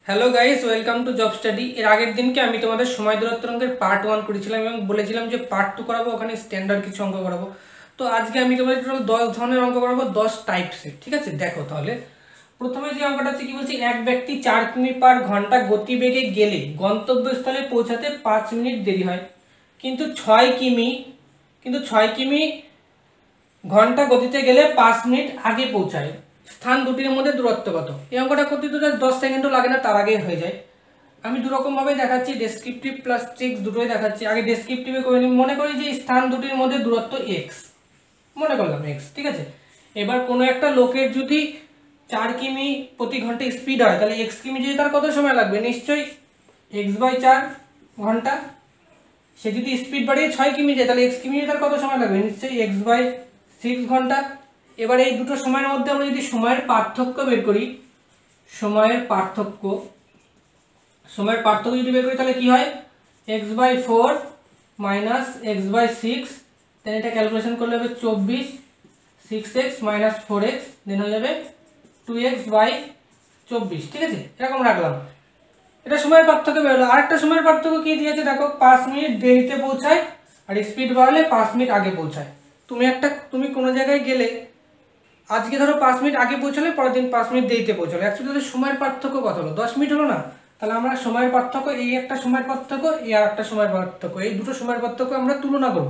Hello guys, welcome to job study. এর আগের দিনকে আমি তোমাদের সময় দূরত্ব অঙ্কের পার্ট 1 করেছিলাম এবং বলেছিলাম যে পার্ট 2 করাবো, ওখানে স্ট্যান্ডার্ড কিছু অঙ্ক করাবো। তো আজকে আমি তোমাদের টোটাল 10 ধরনের অঙ্ক করাবো, 10 টাইপসের। ঠিক আছে, দেখো তাহলে প্রথমে যে অঙ্কটা আছে কি বলছে, এক ব্যক্তি 4 কিমি পার ঘন্টা গতিবেগে গেলে গন্তব্যস্থলে পৌঁছাতে 5 মিনিট দেরি হয়, কিন্তু 6 কিমি ঘন্টা গতিতে গেলে 5 মিনিট আগে পৌঁছায়। স্থান দুটির মধ্যে দূরত্ব কত? এই অঙ্কটা করতে তো 10 সেকেন্ডও লাগে না, তার আগেই হয়ে যায়। আমি দুরকমভাবে দেখাচ্ছি, ডেসক্রিপটিভ প্লাস ট্রিক্স দুটোই দেখাচ্ছি। আগে ডেসক্রিপটিভে করে নিই। মনে করি যে স্থান দুটির মধ্যে দূরত্ব এক্স, মনে করলাম এক্স। ঠিক আছে, এবার কোনো একটা লোকের যদি 4 কিমি প্রতি ঘন্টা স্পিড হয়, তাহলে এক্স কিমি যদি তার কত সময় লাগবে? নিশ্চয়ই x/4 ঘন্টা। সে যদি স্পিড বাড়িয়ে 6 কিমি যায়, তাহলে এক্স কিমি তার কত সময় লাগবে? নিশ্চয়ই x/6 ঘন্টা। এবার এই দুটো সময়ের মধ্যে আমরা যদি সময়ের পার্থক্য বের করি, সময়ের পার্থক্য যদি বের করি, তাহলে কি হয়? x/4 মাইনাস x/6, দেন এটা ক্যালকুলেশন করলে হবে 24, 6x মাইনাস 4x, দেন হয়ে যাবে 2x/24। ঠিক আছে, এরকম রাখলাম। এটা সময়ের পার্থক্য বেরোলো। আরেকটা সময়ের পার্থক্য কি দিয়েছে দেখো, 5 মিনিট দেরিতে পৌঁছায় আর স্পিড বাড়ালে 5 মিনিট আগে পৌঁছায়। তুমি কোনো জায়গায় গেলে, আজকে ধরো 5 মিনিট আগে পৌঁছালে, পরের দিন 5 মিনিট দেরিতে পৌঁছালে, অ্যাকচুয়ালি সময়ের পার্থক্য কত হলো? 10 মিনিট হলো না? তাহলে আমরা সময়ের পার্থক্য, এই একটা সময়ের পার্থক্য, এই আর একটা সময়ের পার্থক্য, এই দুটো সময়ের পার্থক্য আমরা তুলনা করব।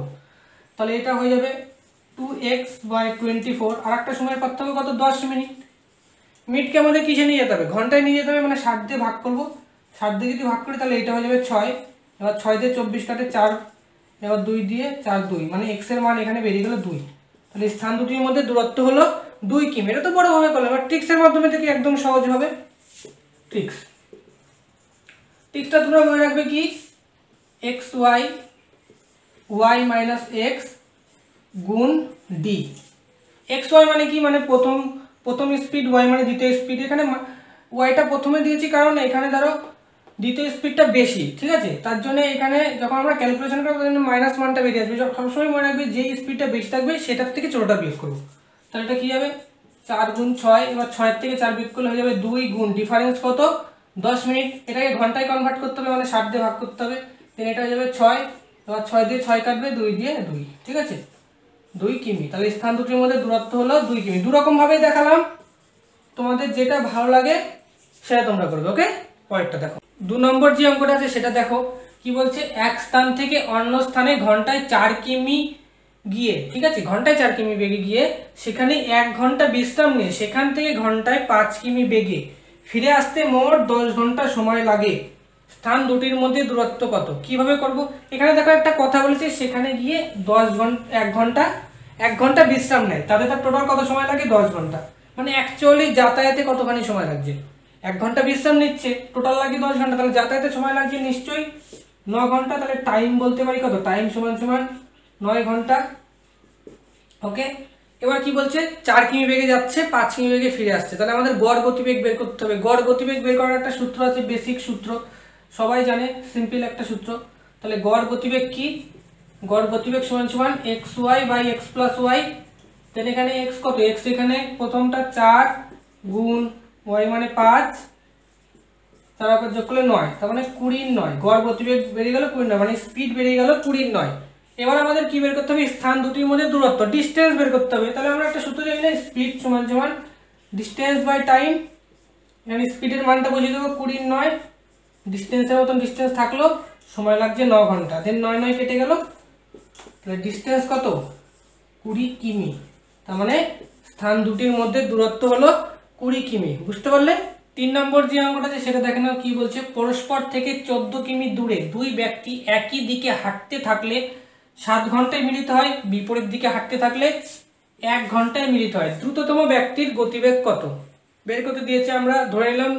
তাহলে এটা হয়ে যাবে 2x/24। আর একটা সময়ের পার্থক্য কত? 10 মিনিট। মিনিটকে আমাদের কিসে নিয়ে যেতে হবে? ঘন্টায় নিয়ে যেতে হবে, মানে 60 দিয়ে ভাগ করবো। 60 দিয়ে যদি ভাগ করি তাহলে এটা হয়ে যাবে 6। এবার 6 দিয়ে 24 কাটে 4, এবার 2 দিয়ে 4 2, মানে এক্স এর মান এখানে বেরিয়ে গেল 2। তাহলে স্থান দুটির মধ্যে দূরত্ব হলো 2 কিমি। এটা তো বড়ভাবে করলাম, এবার ট্রিক্সের মাধ্যমে থেকে একদম সহজ হবে। ট্রিক্সটা তোমরা মনে রাখবে কি, y মাইনাস এক্স গুণ ডি। এক্স ওয়াই মানে কি? মানে প্রথম স্পিড, ওয়াই মানে দ্বিতীয় স্পিড। এখানে ওয়াইটা প্রথমে দিয়েছি কারণ এখানে ধরো দ্বিতীয় স্পিডটা বেশি। ঠিক আছে, তার জন্য এখানে যখন আমরা ক্যালকুলেশন করবো মাইনাস মানটা বেরিয়ে আসবে। সবসময় মনে রাখবে যে স্পিডটা বেশি থাকবে সেটার থেকে ছোটটা বিয়োগ করবো। তাহলে এটা কি হবে? 4 গুণ 6, এবার 6 থেকে 4 বিয়োগ করলে হয়ে যাবে 2 গুণ ডিফারেন্স কত? 10 মিনিট। এটাকে ঘন্টায় কনভার্ট করতে হবে, মানে 60 দিয়ে ভাগ করতে হবে। দেন এটা হয়ে যাবে 6, এবার 6 দিয়ে 6 কাটবে, 2 দিয়ে 2। ঠিক আছে, 2 কিমি। তাহলে স্থান দুটির মধ্যে দূরত্ব হলো 2 কিমি। দুরকম ভাবে দেখালাম, তোমাদের যেটা ভালো লাগে সেটা তোমরা করবে। ওকে, পরেরটা দেখো। 2 নম্বর যে অঙ্কটা আছে সেটা দেখো কি বলছে, এক স্থান থেকে অন্য স্থানে ঘন্টায় 4 কিমি গিয়ে, ঠিক আছে, ঘন্টায় 4 কিমি বেগে গিয়ে সেখানে 1 ঘন্টা বিশ্রাম নিয়ে সেখান থেকে ঘন্টায় 5 কিমি বেগে ফিরে আসতে মোট 10 ঘন্টা সময় লাগে। স্থান দুটির মধ্যে দূরত্ব কত? কিভাবে করব? এখানে দেখো একটা কথা বলেছে, সেখানে গিয়ে 1 ঘন্টা বিশ্রাম নেয়, তাহলে তার টোটাল কত সময় লাগে? 10 ঘন্টা। মানে অ্যাকচুয়ালি যাতায়াতে কতখানি সময় লাগছে? 1 ঘন্টা বিশ্রাম নিচ্ছে, টোটাল লাগে 10 ঘন্টা, তাহলে যাতায়াতে সময় লাগছে নিশ্চয়ই 9 ঘন্টা। তাহলে টাইম বলতে পারি কত? টাইম সমান সমান 9 ঘন্টা। ওকে, এবার কি বলছে, 4 কিমি বেগে যাচ্ছে, 5 কিমি বেগে ফিরে আসছে। তাহলে আমাদের গড় গতিবেগ বের করতে হবে। গড় গতিবেগ বের করার একটা সূত্র আছে, বেসিক সূত্র, সবাই জানে, সিম্পল একটা সূত্র। তাহলে গড় গতিবেগ কি? গড় গতিবেগ সমান সমান xy/x+y। দেন এখানে x কত? x এখানে প্রথমটা 4 গুণ y মানে 5, তার আবার যোগ করলে 9, তার মানে 20/9। গড় গতিবেগ বেরিয়ে গেল 20/9, মানে স্পিড বেরিয়ে গেল 20/9। এবার আমাদের কি বের করতে হবে? স্থান দুটির মধ্যে দূরত্ব, ডিস্টেন্স বের করতে হবে। তাহলে আমরা একটা সূত্র জানি না, স্পিড সমান সমান ডিস্টেন্স বাই টাইম। এখানে স্পিডের মানটা বসিয়ে দেবো 20/9, ডিস্টেন্সের মতন ডিস্টেন্স থাকলো, সময় লাগছে 9 ঘন্টা। দেন 9 9 কেটে গেল, তাহলে ডিস্টেন্স কত? 20 কিমি। তার মানে স্থান দুটির মধ্যে দূরত্ব হলো 20 কিমি। বুঝতে পারলে? 3 নম্বর যে অঙ্কটা আছে সেটা দেখে নাও কি বলছে, পরস্পর থেকে 14 কিমি দূরে দুই ব্যক্তি একই দিকে হাঁটতে থাকলে 7 ঘন্টায় মিলিত হয়, বিপরীত দিকে হাঁটতে থাকলে 1 ঘন্টায় মিলিত হয়। দ্রুততম ব্যক্তির গতিবেগ কত? বের করতে দিয়েছে, আমরা ধরে নিলাম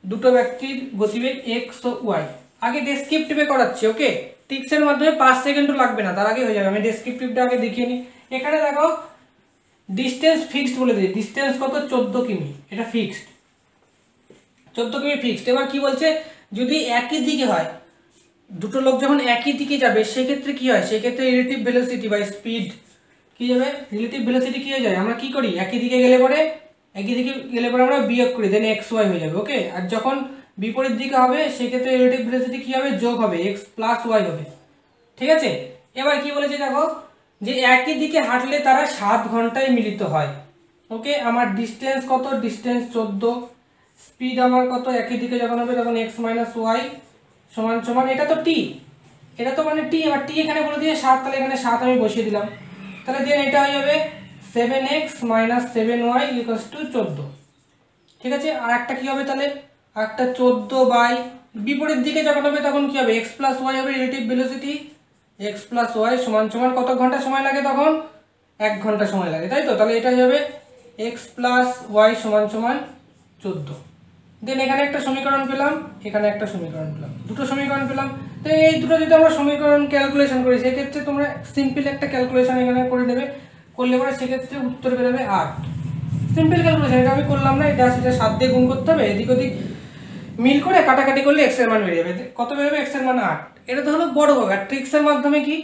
দুটো ব্যক্তির গতিবেগ এক্স ও ওয়াই। আগে ডেসক্রিপটিভে করাচ্ছি, ওকে? ট্রিক্সের মাধ্যমে 5 সেকেন্ডও লাগবে না, তার আগে হয়ে যাবে। আমি ডেসক্রিপটিভটা আগে দেখিয়ে নিই। এখানে দেখো ডিস্টেন্স ফিক্সড বলে দিই, ডিস্টেন্স কত? 14 কিমি, এটা ফিক্সড, 14 কিমি ফিক্সড। এবার কি বলছে, যদি একই দিকে হয়, দুটো লোক যখন একই দিকে যাবে সেক্ষেত্রে কি হয়? সেক্ষেত্রে রিলেটিভ ভেলোসিটি বা স্পিড কি যাবে? রিলেটিভ ভেলোসিটি কি হয়ে যায়? আমরা কি করি, একই দিকে গেলে পরে আমরা বিয়োগ করি, দেন এক্স ওয়াই হয়ে যাবে। ওকে, আর যখন বিপরীত দিকে হবে, সেক্ষেত্রে রিলেটিভ ভেলোসিটি কি হবে, যোগ হবে, এক্স প্লাস ওয়াই হবে। ঠিক আছে, এবার কি বলেছে দেখো, যে একই দিকে হাঁটলে তারা 7 ঘন্টায় মিলিত হয়। ওকে, আমার ডিস্টেন্স কত, ডিস্টেন্স 14, স্পিড আমার কত, একই দিকে যখন হবে তখন এক্স মাইনাস ওয়াই সমান সমান, এটা তো টি, এটা তো মানে টি, এবার টি এখানে বলে দিয়ে 7, তাহলে এখানে 7 আমি বসিয়ে দিলাম, তাহলে দেন এটা হয়ে যাবে 7x minus 7y equals to 14। ঠিক আছে, আর একটা কি হবে তাহলে, একটা 14 বাই বিপরীত দিকে যখন হবে তখন কি হবে, এক্স প্লাস ওয়াই হবে relative velocity, X plus Y সমান সমান কত ঘন্টা সময় লাগে তখন, 1 ঘন্টা সময় লাগে, তাই তো। তাহলে এটা হয়ে যাবে এক্স প্লাস ওয়াই সমান সমান 14। দেন এখানে একটা সমীকরণ পেলাম, এখানে একটা সমীকরণ পেলাম, দুটো সমীকরণ পেলাম। তো এই দুটো যদি আমরা সমীকরণ ক্যালকুলেশন করি, সেক্ষেত্রে তোমরা সিম্পল একটা ক্যালকুলেশন এখানে করে নেবে, করলে পরে সেক্ষেত্রে উত্তর বেরোবে 8। সিম্পল ক্যালকুলেশন, এটা আমি করলাম না, এটা সেটা 7 দিয়ে গুণ করতে হবে, এদিক ওদিক মিল করে কাটাকাটি করলে এক্স এর মান বেরিয়ে যাবে। কত বেরোবে, এক্স এর মান 8। এটা তো হলো বড় ভাগ। আর ট্রিক্সের মাধ্যমে কি,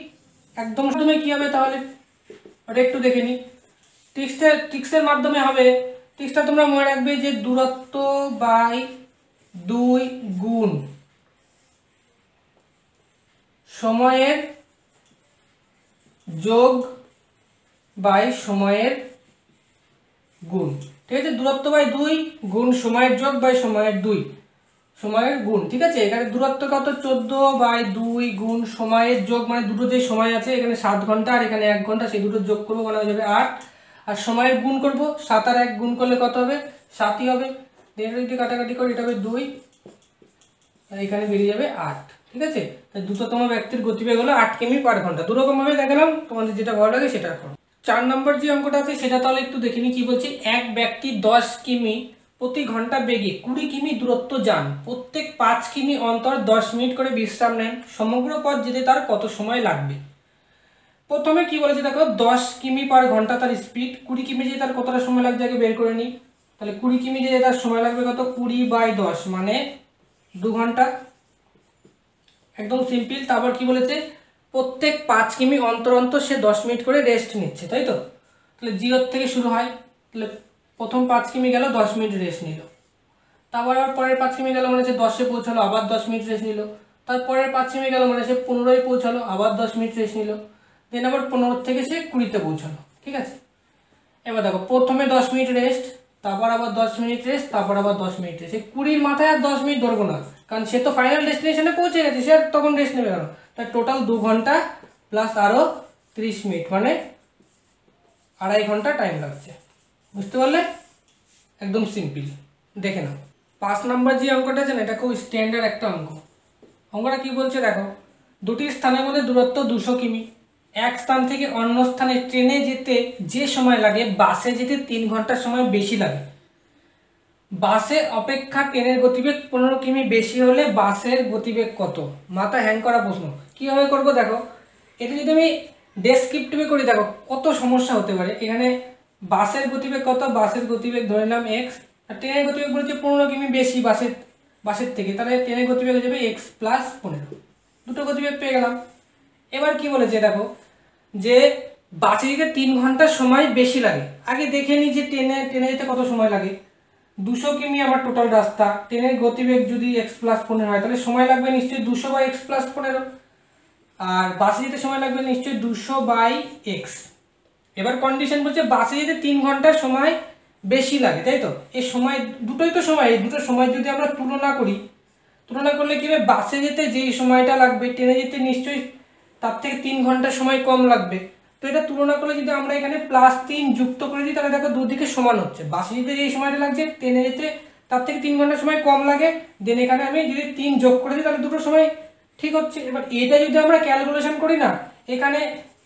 একদম মাধ্যমে কি হবে তাহলে ওটা একটু দেখে নিই। ট্রিক্সের মাধ্যমে হবে, ট্রিক্সটা তোমরা মনে রাখবে যে দূরত্ব বাই 2 গুণ সময়ের যোগ বাই সময়ের গুণ। ঠিক আছে, দূরত্ব বাই 2 গুণ সময়ের যোগ বাই সময়ের 2 সময়ের গুণ। ঠিক আছে, এখানে দূরত্ব কত, 14 বাই 2 গুণ সময়ের যোগ, মানে দুটো যে সময় আছে এখানে 7 ঘন্টা আর এখানে 1 ঘন্টা, সেই দুটো যোগ করবো মানে হয়ে যাবে 8। আর সময়ের গুণ করব, 7 আর 1 গুণ করলে কত হবে, 7ই হবে। এটা যদি কাটাকাটি করি এটা হবে 2 আর এখানে বেরিয়ে যাবে 8। ঠিক আছে, তাই দ্রুততম ব্যক্তির গতিবেগ হলো 8 কিমি পার ঘন্টা। দুরকম ভাবে দেখালাম, তোমাদের যেটা ভালো লাগে সেটা করো। 4 নম্বর যে অঙ্কটা আছে সেটা তাহলে একটু দেখে নিই কি বলছে। এক ব্যক্তি 10 কিমি প্রতি ঘন্টা বেগে 20 কিমি দূরত্ব যান, প্রত্যেক 5 কিমি অন্তর 10 মিনিট করে বিশ্রাম নেন, সমগ্র পথ যেতে তার কত সময় লাগবে। প্রথমে কি বলেছে দেখো, 10 কিমি পার ঘন্টা তার স্পিড, 20 কিমি যেতে তার কতটা সময় লাগছে আগে বের করে নিই। তাহলে 20 কিমি যেতে তার সময় লাগবে কত, 20 বাই 10 মানে 2 ঘন্টা, একদম সিম্পল। তারপর কি বলেছে, প্রত্যেক 5 কিমি অন্তর অন্তর সে 10 মিনিট করে রেস্ট নিচ্ছে, তাই তো। তাহলে 0 থেকে শুরু হয়, তাহলে প্রথম 5 কিমি গেল 10 মিনিট রেস্ট নিল, তারপর আবার পরের 5 কিমি গেল মানে সে 10-এ পৌঁছালো, আবার 10 মিনিট রেস্ট নিল, তারপরের 5 কিমি গেল মানে সে 15-এ পৌঁছালো, আবার 10 মিনিট রেস্ট নিল, দেন আবার 15 থেকে সে 20-তে পৌঁছালো। ঠিক আছে, এবার দেখো প্রথমে 10 মিনিট রেস্ট, তারপর আবার 10 মিনিট রেস্ট, তারপর আবার 10 মিনিট রেস্ট, 20-র মাথায় আর 10 মিনিট ধরবো না, কারণ সে তো ফাইনাল ডেস্টিনেশনে পৌঁছে গেছে, সে আর তখন রেস্ট নেবে কেন। তাই টোটাল 2 ঘন্টা প্লাস আরও 30 মিনিট মানে 2.5 ঘন্টা টাইম লাগছে। বুঝতে পারলে, একদম সিম্পল। দেখে নাও 5 নম্বর যে অঙ্কটা আছে না, এটা খুব স্ট্যান্ডার্ড একটা অঙ্ক। অঙ্কটা কি বলছে দেখো, দুটি স্থানের মধ্যে দূরত্ব 200 কিমি, এক স্থান থেকে অন্য স্থানে ট্রেনে যেতে যে সময় লাগে বাসে যেতে 3 ঘন্টা সময় বেশি লাগে। বাসে অপেক্ষা ট্রেনের গতিবেগ 15 কিমি বেশি হলে বাসের গতিবেগ কত। মাথা হ্যাং করা প্রশ্ন, কীভাবে করবো দেখো। এটা যদি আমি ডেসক্রিপটিভে করি, দেখো কত সমস্যা হতে পারে। এখানে বাসের গতিবেগ কত, বাসের গতিবেগ ধরে নিলাম এক্স, আর ট্রেনের গতিবেগ বলেছে 15 কিমি বেশি বাসের থেকে, তাহলে ট্রেনের গতিবেগ হয়ে যাবে এক্স প্লাস 15, দুটো গতিবেগ পেয়ে গেলাম। এবার কি বলেছে দেখো, যে বাসে যেতে 3 ঘন্টা সময় বেশি লাগে। আগে দেখে নিই যে ট্রেনে যেতে কত সময় লাগে। 200 কিমি আমার টোটাল রাস্তা, ট্রেনের গতিবেগ যদি এক্স প্লাস 15 হয় তাহলে সময় লাগবে নিশ্চয়ই 200 বাই এক্স প্লাস 15, আর বাসে যেতে সময় লাগবে নিশ্চয়ই 200 বাই এক্স। এবার কন্ডিশন বলছে বাসে যেতে 3 ঘন্টা সময় বেশি লাগে, তাই তো। এই সময় দুটোই তো সময়, এই দুটো সময় যদি আমরা তুলনা করলে কি হবে, বাসে যেতে যেই সময়টা লাগবে ট্রেনে যেতে নিশ্চয়ই তার থেকে 3 ঘন্টা সময় কম লাগবে। তো এটা তুলনা করলে যদি আমরা এখানে +3 যুক্ত করে দিই তাহলে দেখো দুদিকে সমান হচ্ছে। বাসে যেতে যেই সময়টা লাগছে ট্রেনে যেতে তার থেকে 3 ঘন্টা সময় কম লাগে, দেন এখানে আমি যদি 3 যোগ করে দিই তাহলে দুটো সময় ঠিক হচ্ছে। এবার এটা যদি আমরা ক্যালকুলেশন করি না, এখানে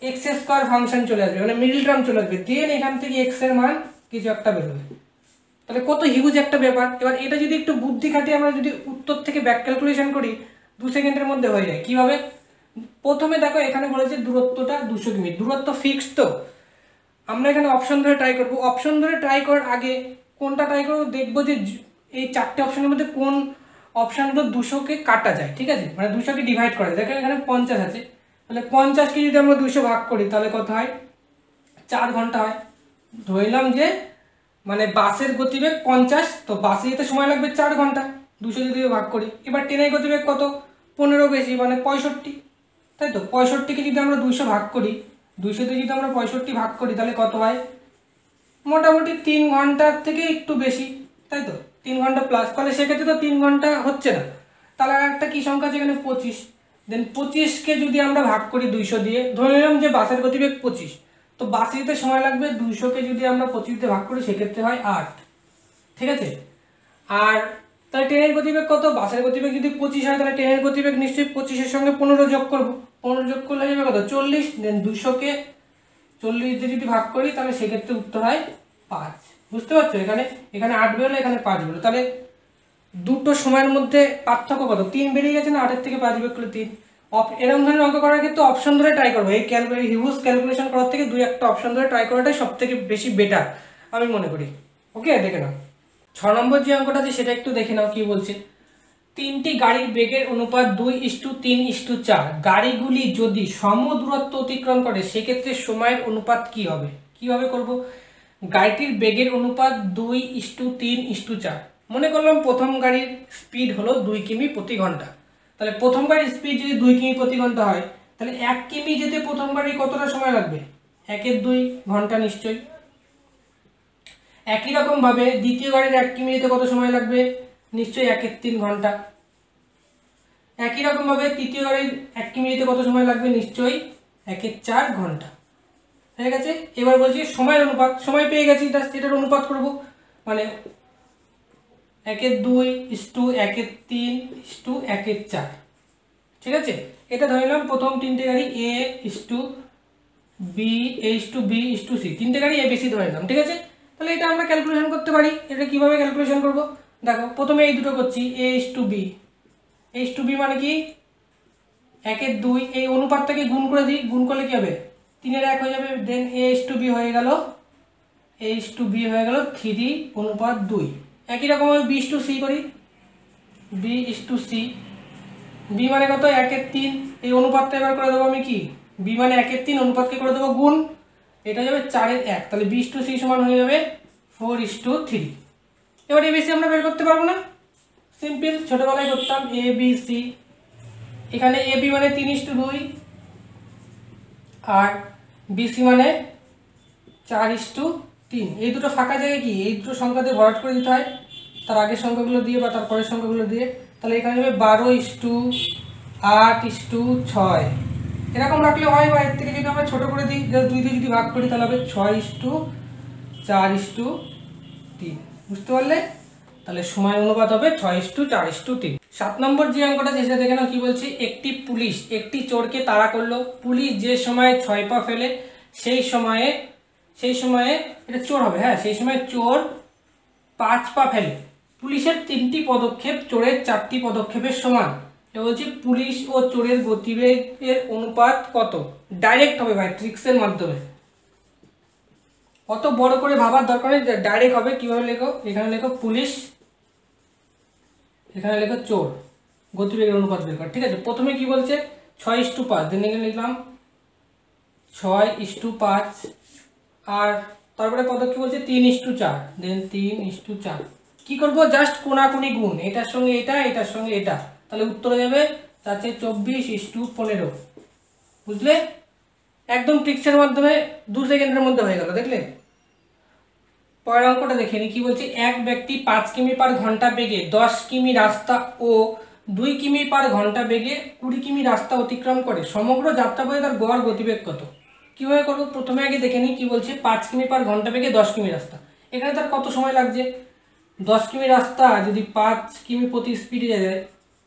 এক্স স্কোয়ার ফাংশন চলে আসবে, মানে মিডল টার্ম চলে আসবে, দেন এখান থেকে এক্স এর মান কিছু একটা বেরোবে। তাহলে কত হিউজ একটা ব্যাপার। এবার এটা যদি একটু বুদ্ধি খাটিয়ে আমরা যদি উত্তর থেকে ব্যাক ক্যালকুলেশন করি 2 সেকেন্ডের মধ্যে হয়ে যায়। কিভাবে, প্রথমে দেখো এখানে বলেছে দূরত্বটা 200 কিমি, দূরত্ব ফিক্সড, তো আমরা এখানে অপশন ধরে ট্রাই করব। অপশন ধরে ট্রাই করার আগে কোনটা ট্রাই করবো, দেখবো যে এই 4টে অপশনের মধ্যে কোন অপশানগুলো 200-কে কাটা যায়। ঠিক আছে, মানে 200-কে ডিভাইড করা যায়। দেখো এখানে 50 আছে, তাহলে 50-কে যদি আমরা 200 ভাগ করি তাহলে কত হয়, 4 ঘন্টা হয়। ধরলাম যে মানে বাসের গতিবেগ 50, তো বাসে যেতে সময় লাগবে 4 ঘন্টা, 200 দিয়ে ভাগ করি। এবার ট্রেনের গতিবেগ কত, 15 বেশি মানে 65, তাই তো। 65কে যদি আমরা 200 ভাগ করি, 200 দিয়ে যদি আমরা 65 ভাগ করি তাহলে কত হয়, মোটামুটি 3 ঘন্টার থেকে একটু বেশি, তাই তো, 3 ঘন্টা প্লাস। তাহলে সেক্ষেত্রে তো 3 ঘন্টা হচ্ছে না, তাহলে আর একটা কী সংখ্যা আছে এখানে, 25। দেন 25কে যদি আমরা ভাগ করি 200 দিয়ে, ধরে নিলাম যে বাসের গতিবেগ 25, তো বাসে যেতে সময় লাগবে 200কে যদি আমরা 25 দিয়ে ভাগ করি সেক্ষেত্রে হয় 8, ঠিক আছে। আর তাহলে ট্রেনের গতিবেগ কত, বাসের গতিবেগ যদি 25 হয় তাহলে ট্রেনের গতিবেগ নিশ্চয়ই 25-এর সঙ্গে 15 যোগ করবো, 15 যোগ করলে যাবে কত, 40। দেন 200কে 40 দিয়ে যদি ভাগ করি তাহলে সেক্ষেত্রে উত্তর হয় 5। বুঝতে পারছো, এখানে 8 বেরোলো, এখানে 5 বেরোলো, তাহলে দুটো সময়ের মধ্যে পার্থক্য কত, 3 বেরিয়ে গেছে না, 8-এর থেকে 5 বের করলে 3। এরকম ধরনের অঙ্ক করার ক্ষেত্রে অপশন ধরে ট্রাই করবো, এই হিউজ ক্যালকুলেশন করার থেকে 2-1টা অপশন ধরে ট্রাই করাটাই সব থেকে বেশি বেটার আমি মনে করি। ওকে, দেখে নাও 6 নম্বর যে অঙ্কটা আছে সেটা একটু দেখে নাও কি বলছে। 3টি গাড়ির বেগের অনুপাত 2:3:4, গাড়িগুলি যদি সম দূরত্ব অতিক্রম করে সেক্ষেত্রে সময়ের অনুপাত কি হবে। কিভাবে করব, গাড়িটির বেগের অনুপাত 2:3:4, মনে করলাম প্রথম গাড়ির স্পিড হলো 2 কিমি প্রতি ঘন্টা, তাহলে প্রথম গাড়ির স্পিড যদি 2 কিমি প্রতি ঘন্টা হয় তাহলে 1 কিমি যেতে প্রথম গাড়ি কতটা সময় লাগবে, 1/2 ঘন্টা নিশ্চয়ই। একই রকম ভাবে দ্বিতীয় গাড়ির 1 কিমি যেতে কত সময় লাগবে, নিশ্চয়ই 1/3 ঘন্টা। একই রকম ভাবে তৃতীয় গাড়ির 1 কিমি যেতে কত সময় লাগবে, নিশ্চয়ই 1/4 ঘন্টা। হয়ে গেছে। এবার বলছি সময়ের অনুপাত, সময় পেয়ে গেছি, জাস্ট এটার অনুপাত করব, মানে 1/2:1/3:1/4, ঠিক আছে। এটা ধরে নিলাম প্রথম 3টে গাড়ি A:B:C, 3টে গাড়ি ABC ধরে নিলাম, ঠিক আছে। তাহলে এটা আমরা ক্যালকুলেশন করতে পারি। এটা কিভাবে ক্যালকুলেশন করব, দেখো প্রথমে এই দুটো করছি, A:2B মানে কি 1/2, এই অনুপাতটাকে গুণ করে দিই, গুণ করলে কি হবে, 3-এর 1 হয়ে যাবে। দেন A:2B হয়ে গেল 3:2। একই রকম B:C করি, B:C, B মানে কত, 1/3, এই অনুপাতটা এবার করে দেবো আমি কি, B মানে 1/3, অনুপাতকে করে দেবো গুণ, এটা যাবে 4-এর 1, তাহলে B:C সমান হয়ে যাবে 4:3। এবার ABC আমরা বের করতে পারবো না, সিম্পল, ছোটবেলায় করতাম ABC। এখানে AB মানে 3:2 আর BC মানে 4:3। এই দুটো ফাঁকা জায়গায় কি, এই দুটো সংখ্যা দিয়ে ভরাট করে দিতে হয়, তার আগের সংখ্যাগুলো দিয়ে বা তার পরের সংখ্যাগুলো দিয়ে। তাহলে এখানে যাবে 12:8:6, এরকম রাখলে হয়। বা এর থেকে যদি আমরা ছোটো করে দিই, 2 দিয়ে যদি ভাগ করি তাহলে হবে 6:4:3। বুঝতে পারলে, তাহলে সময় অনুপাত হবে 6:4:3। 7 নম্বর যে অঙ্কটা সেটা দেখে নাও কি বলছে। একটি পুলিশ একটি চোরকে তাড়া করলো, পুলিশ যে সময়ে 6 পা ফেলে সেই সময়ে এটা চোর হবে, হ্যাঁ, সেই সময় চোর 5 পা ফেলে। পুলিশের 3টি পদক্ষেপ চোরের 4টি পদক্ষেপের সমান। এটা বলছে পুলিশ ও চোরের গতিবেগের অনুপাত কত। ডাইরেক্ট হবে ভাই, ট্রিক্সের মাধ্যমে, অত বড় করে ভাবার দরকার নেই, ডাইরেক্ট হবে। কিভাবে লেখো, এখানে লেখো পুলিশ, এখানে লেখো চোর, গতিবেগের অনুপাত বের কর, ঠিক আছে। প্রথমে কি বলছে 6:5, দেন এখানে লিখলাম 6:5, আর তারপরে পদক্ষেপ বলছে 3:4, দেন 3:4। কি করব, জাস্ট কোনাকুনি গুণ, এটার সঙ্গে এটা, এটার সঙ্গে এটা, তাহলে উত্তর হয়ে যাবে 24:15। বুঝলে, একদম ট্রিক্সের মাধ্যমে 2 সেকেন্ডের মধ্যে হয়ে গেল, দেখলে। পরের অঙ্কটা দেখে নি কি বলছে। এক ব্যক্তি 5 কিমি পার ঘন্টা বেগে 10 কিমি রাস্তা ও 2 কিমি পার ঘন্টা বেগে 20 কিমি রাস্তা অতিক্রম করে, সমগ্র যাত্রাপথে তার গড় গতিবেগ কত। কিভাবে করবো, প্রথমে আগে দেখে নিই কি বলছে। 5 কিমি পার ঘন্টা বেগে 10 কিমি রাস্তা, এখানে তার কত সময় লাগছে। 10 কিমি রাস্তা যদি 5 কিমি প্রতি স্পিডে যায়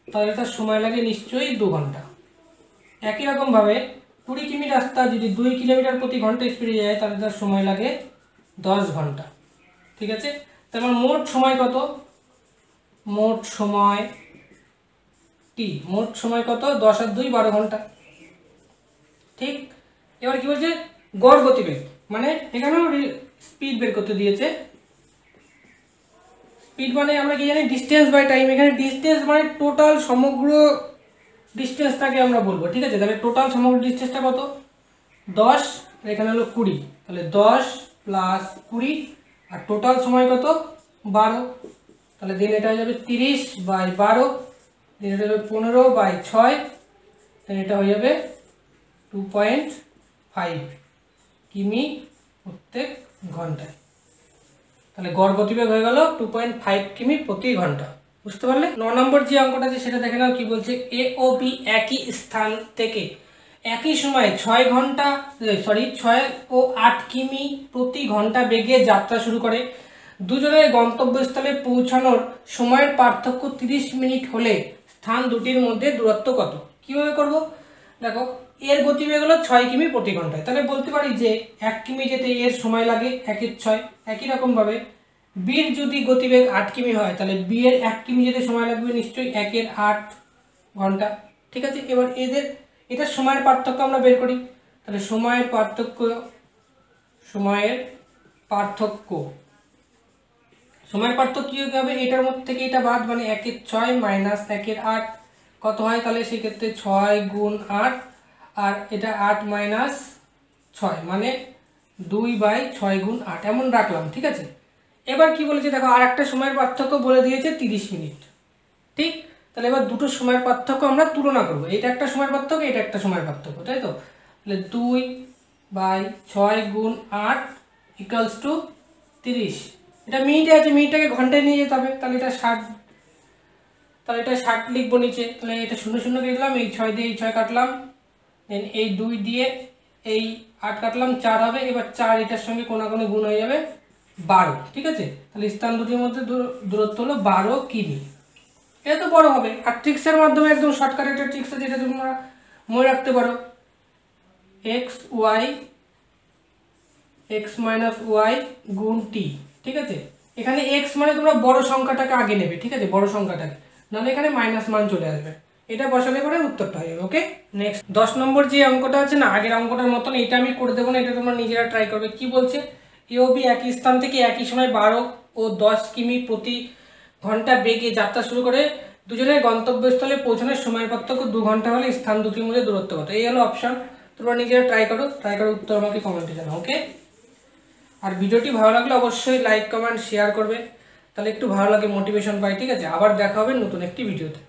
তাহলে তার সময় লাগে নিশ্চয়ই 2 ঘন্টা। একই রকমভাবে 20 কিমি রাস্তা যদি 2 কিলোমিটার প্রতি ঘন্টা স্পিডে যায় তাহলে তার সময় লাগে 10 ঘন্টা, ঠিক আছে। তারপর মোট সময় কত, মোট সময় কত, 10 আর 2 12 ঘন্টা, ঠিক। এবার কি বলছে, গড় গতিবেগ, মানে এখানেও স্পিড বের করতে দিয়েছে। স্পিড মানে আমরা কি জানি, ডিস্টেন্স বাই টাইম। এখানে ডিস্টেন্স মানে টোটাল সমগ্র ডিস্টেন্সটাকে আমরা বলবো, ঠিক আছে। তাহলে টোটাল সমগ্র ডিস্টেন্সটা কত, 10, এখানে হলো 20, তাহলে 10 + 20, আর টোটাল সময় কত 12, তাহলে দিন এটা হয়ে যাবে 30/12, দিন এটা হবে 15/6, দেন এটা হয়ে যাবে 2.5 কিমি প্রত্যেক ঘন্টায়। তাহলে গড় গতিবেগ হয়ে গেল 2.5 কিমি প্রতি ঘন্টা। বুঝতে পারলে? 9 নম্বর যে অঙ্কটা আছে সেটা দেখে নাও কি বলছে। এ ও বি একই স্থান থেকে একই সময়ে 6 ও 8 কিমি প্রতি ঘন্টা বেগে যাত্রা শুরু করে। দুজনের গন্তব্যস্থলে পৌঁছানোর সময়ের পার্থক্য 30 মিনিট হলে স্থান দুটির মধ্যে দূরত্ব কত? কিভাবে করব? দেখো, এর গতিবেগ হলো 6 কিমি প্রতি ঘন্টায়, তাহলে বলতে পারি যে 1 কিমি যেতে এর সময় লাগে 1/6। একই রকমভাবে বির যদি গতিবেগ 8 কিমি হয় তাহলে বি এর 1 কিমি যেতে সময় লাগবে নিশ্চয়ই 1/8 ঘন্টা। ঠিক আছে, এবার এটার সময়ের পার্থক্য আমরা বের করি। তাহলে সময়ের পার্থক্য কি হবে? এটার মধ্যে থেকে এটা বাদ, মানে 1/6 মাইনাস 1/8 কত হয়? তাহলে সেক্ষেত্রে 6 গুণ 8, আর এটা 8 মাইনাস 6 মানে 2/6 গুণ 8 এমন রাখলাম। ঠিক আছে, এবার কি বলেছে দেখো, আর একটা সময়ের পার্থক্য বলে দিয়েছে 30 মিনিট। ঠিক, তাহলে এবার দুটো সময়ের পার্থক্য আমরা তুলনা করব। এটা একটা সময়ের পার্থক্য, এটা একটা সময়ের পার্থক্য, তাই তো? তাহলে 2/6 গুণ 8 ইকুয়ালস টু 30। এটা মিনিটে আছে, মিনিটটাকে ঘন্টায় নিয়ে যেতে হবে। তাহলে এটা 60, তাহলে এটা 60 লিখবো নিচে। তাহলে এটা 0 0 কেটে দিলাম, এই 6 দিয়ে এই 6 কাটলাম, দেন এই 2 দিয়ে এই 8 কাটলাম, 4 হবে। এবার 4 এটার সঙ্গে কোণাকুণি গুণ হয়ে যাবে 12। ঠিক আছে, তাহলে স্থান দুটির মধ্যে দূরত্ব হলো 12 কিমি। এটা তো বড় হবে। আর ট্রিক্সের মাধ্যমে একদম শর্টকাট একটা ট্রিক্স আছে, যেটা তোমরা মনে রাখতে পারো। x মাইনাস ওয়াই গুণ টি। ঠিক আছে, এখানে x মানে তোমরা বড় সংখ্যাটাকে আগে নেবে। ঠিক আছে, বড় সংখ্যাটাকে, নাহলে এখানে মাইনাস মান চলে আসবে। এটা বসালে পরে উত্তরটা হয়ে যাবে। ওকে, নেক্সট 10 নম্বর যে অঙ্কটা আছে না, আগের অঙ্কটার মতন এটা আমি করে দেবো না, এটা তোমরা নিজেরা ট্রাই করবে। কি বলছে? এ ও বি একই স্থান থেকে একই সময় 12 ও 10 কিমি প্রতি ঘন্টা বেগে যাত্রা শুরু করে। দুজনের গন্তব্যস্থলে পৌঁছানোর সময়ের পার্থক্য 2 ঘন্টা হলে স্থান দুটির মধ্যে দূরত্ব কত? এই হলো অপশন। তোমরা নিজেরা ট্রাই করো, উত্তর আমাকে কমেন্টে জানাও। ওকে, আর ভিডিওটি ভালো লাগলে অবশ্যই লাইক কমেন্ট শেয়ার করবে, তাহলে একটু ভালো লাগে, মোটিভেশন পাই। ঠিক আছে, আবার দেখা হবে নতুন একটি ভিডিওতে।